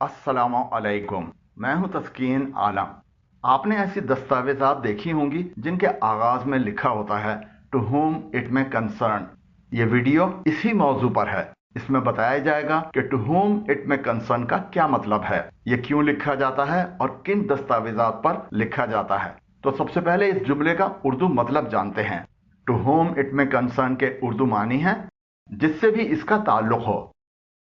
अस्सलाम अलैकुम। मैं हूं तस्कीन आलम। आपने ऐसी दस्तावेजात देखी होंगी जिनके आगाज में लिखा होता है to whom it may concern. ये वीडियो इसी मौजू पर है। इसमें बताया जाएगा कि to whom it may concern का क्या मतलब है, ये क्यों लिखा जाता है और किन दस्तावेजात पर लिखा जाता है। तो सबसे पहले इस जुमले का उर्दू मतलब जानते हैं। To whom it may concern के उर्दू मानी है जिससे भी इसका ताल्लुक हो।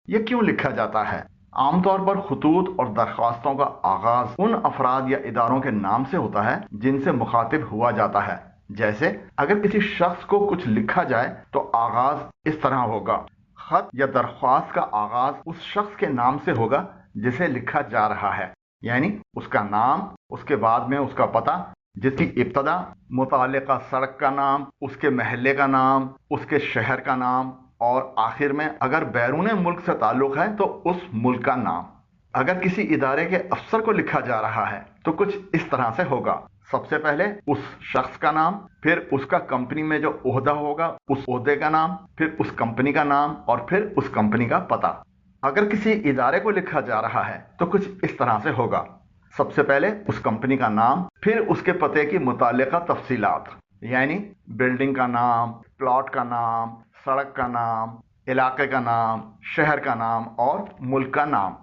ये क्यों लिखा जाता है? आमतौर पर खुतूत और दरख्वास्तों का आगाज उन अफराद या इदारों के नाम से होता है जिनसे मुखातिब हुआ जाता है। जैसे अगर किसी शख्स को कुछ लिखा जाए तो आगाज इस तरह होगा। खत या दरख्वास्त का आगाज उस शख्स के नाम से होगा जिसे लिखा जा रहा है, यानी उसका नाम, उसके बाद में उसका पता, जिसकी इब्तदा मुतालिका सड़क का नाम, उसके महल्ले का नाम, उसके शहर का नाम, और आखिर में अगर बैरून मुल्क से ताल्लुक है तो उस मुल्क का नाम। अगर किसी इदारे के अफसर को लिखा जा रहा है तो कुछ इस तरह से होगा। सबसे पहले उस शख्स का नाम, फिर उसका कंपनी में जो ओहदा होगा उस ओहदे का नाम, फिर उस कंपनी का नाम और फिर उस कंपनी का पता। अगर किसी इदारे को लिखा जा रहा है तो कुछ इस तरह से होगा। सबसे पहले उस कंपनी का नाम, फिर उसके पते की मुतालिका तफसीलात, यानी बिल्डिंग का नाम, प्लॉट का नाम, सड़क का नाम, इलाके का नाम, शहर का नाम और मुल्क का नाम।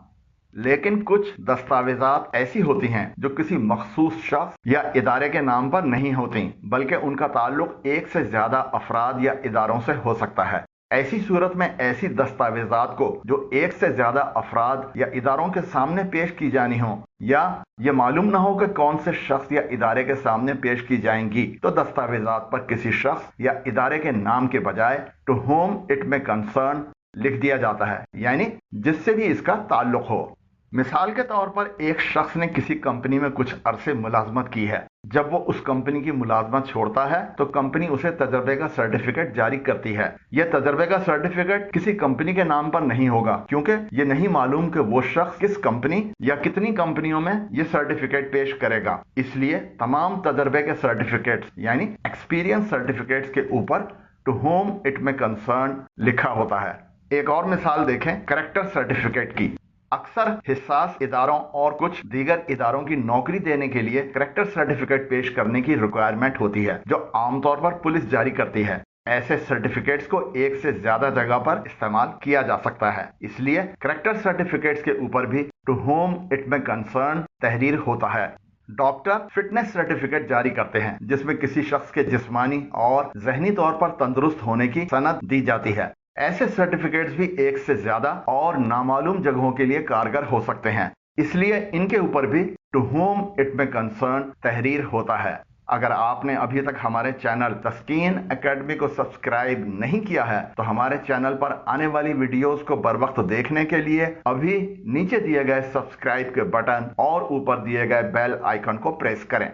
लेकिन कुछ दस्तावेजात ऐसी होती हैं जो किसी मखसूस शख्स या इदारे के नाम पर नहीं होती, बल्कि उनका ताल्लुक एक से ज्यादा अफराद या इदारों से हो सकता है। ऐसी सूरत में ऐसी दस्तावेजात को जो एक से ज्यादा अफराद या इदारों के सामने पेश की जानी हो, या ये मालूम ना हो कि कौन से शख्स या इदारे के सामने पेश की जाएंगी, तो दस्तावेजात पर किसी शख्स या इदारे के नाम के बजाय to whom it may concern लिख दिया जाता है, यानी जिससे भी इसका ताल्लुक हो। मिसाल के तौर पर एक शख्स ने किसी कंपनी में कुछ अरसे मुलाजमत की है। जब वो उस कंपनी की मुलाजमत छोड़ता है तो कंपनी उसे तजर्बे का सर्टिफिकेट जारी करती है। यह तजर्बे का सर्टिफिकेट किसी कंपनी के नाम पर नहीं होगा, क्योंकि ये नहीं मालूम कि वो शख्स किस कंपनी या कितनी कंपनियों में ये सर्टिफिकेट पेश करेगा। इसलिए तमाम तजर्बे के सर्टिफिकेट्स यानी एक्सपीरियंस सर्टिफिकेट्स के ऊपर to whom it may concern लिखा होता है। एक और मिसाल देखें करेक्टर सर्टिफिकेट की। अक्सर हिस्सास इदारों और कुछ दीगर इदारों की नौकरी देने के लिए करेक्टर सर्टिफिकेट पेश करने की रिक्वायरमेंट होती है, जो आमतौर पर पुलिस जारी करती है। ऐसे सर्टिफिकेट्स को एक से ज्यादा जगह पर इस्तेमाल किया जा सकता है, इसलिए करेक्टर सर्टिफिकेट्स के ऊपर भी to whom it may concern तहरीर होता है। डॉक्टर फिटनेस सर्टिफिकेट जारी करते हैं जिसमें किसी शख्स के जिस्मानी और जहनी तौर पर तंदुरुस्त होने की सनद दी जाती है। ऐसे सर्टिफिकेट्स भी एक से ज्यादा और नामालूम जगहों के लिए कारगर हो सकते हैं, इसलिए इनके ऊपर भी to whom it may concern तहरीर होता है। अगर आपने अभी तक हमारे चैनल तस्कीन एकेडमी को सब्सक्राइब नहीं किया है तो हमारे चैनल पर आने वाली वीडियोस को बर वक्त देखने के लिए अभी नीचे दिए गए सब्सक्राइब के बटन और ऊपर दिए गए बेल आइकन को प्रेस करें।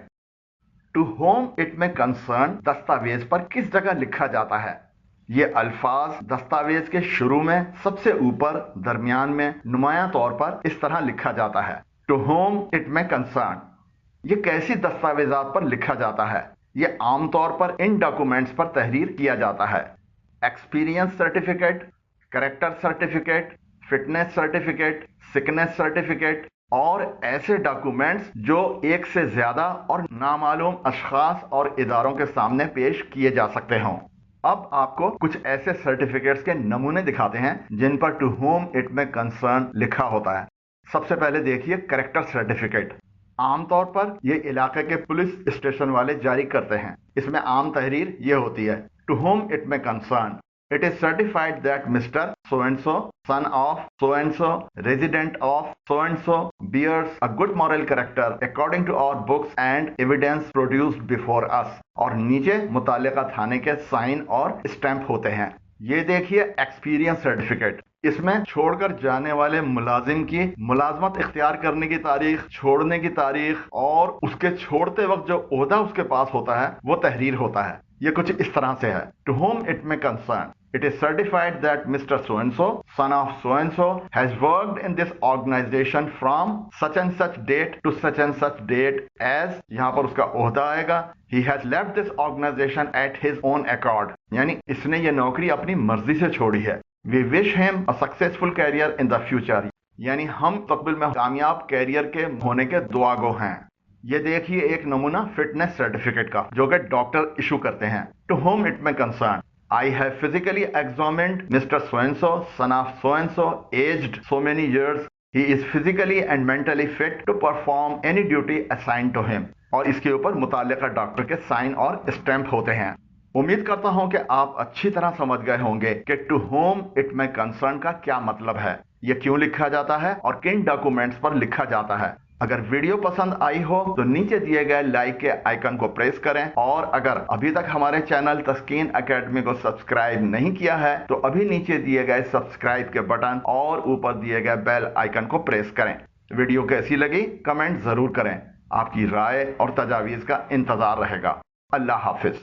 To whom it may concern दस्तावेज पर किस जगह लिखा जाता है? ये अल्फाज दस्तावेज के शुरू में, सबसे ऊपर, दरमियान में नुमाया तौर पर इस तरह लिखा जाता है to whom it may concern. ये कैसी दस्तावेजात पर लिखा जाता है? ये आमतौर पर इन डॉक्यूमेंट्स पर तहरीर किया जाता है: experience certificate, character certificate, fitness certificate, sickness certificate और ऐसे डॉक्यूमेंट्स जो एक से ज्यादा और नामालूम अशखास और इदारों के सामने पेश किए जा सकते हों। अब आपको कुछ ऐसे सर्टिफिकेट्स के नमूने दिखाते हैं जिन पर to whom it may concern लिखा होता है। सबसे पहले देखिए करेक्टर सर्टिफिकेट। आमतौर पर ये इलाके के पुलिस स्टेशन वाले जारी करते हैं। इसमें आम तहरीर ये होती है: to whom it may concern, it is certified that Mr. So and so, son of so and so, resident of so and so, bears a good moral character according to our books and evidence produced before us। और नीचे मुतालिका थाने के sign और stamp होते हैं। ये देखिए experience certificate. इसमें छोड़कर जाने वाले मुलाजिम की मुलाजमत इख्तियार करने की तारीख, छोड़ने की तारीख और उसके छोड़ते वक्त जो ओहदा उसके पास होता है वो तहरीर होता है। ये कुछ इस तरह से है: to whom it may concern, it is certified that Mr. So and so, son of so and so, has worked in this organization from such and such date to such and such date as, यहाँ पर उसका ओहदा आएगा, he has left this organization at his own accord, यानी इसने ये नौकरी अपनी मर्जी से छोड़ी है। We wish him a successful career in the future। यानी हम मुस्तकबिल में कामयाब कैरियर के होने के दुआ गो हैं। ये देखिए एक नमूना फिटनेस सर्टिफिकेट का जो कि डॉक्टर इशू करते हैं। टू होम इट में concern, I have physically examined Mr. So-and-so, son of so-and-so, aged so many years. He is physically and mentally fit to perform any duty assigned to him. और इसके ऊपर मुताल्लिका doctor के sign और stamp होते हैं। उम्मीद करता हूं कि आप अच्छी तरह समझ गए होंगे कि टू होम इट में कंसर्न का क्या मतलब है, ये क्यों लिखा जाता है और किन डॉक्यूमेंट्स पर लिखा जाता है। अगर वीडियो पसंद आई हो तो नीचे दिए गए लाइक के आइकन को प्रेस करें, और अगर अभी तक हमारे चैनल तस्कीन एकेडमी को सब्सक्राइब नहीं किया है तो अभी नीचे दिए गए सब्सक्राइब के बटन और ऊपर दिए गए बेल आइकन को प्रेस करें। वीडियो कैसी लगी कमेंट जरूर करें। आपकी राय और तजावीज का इंतजार रहेगा। अल्लाह हाफिज।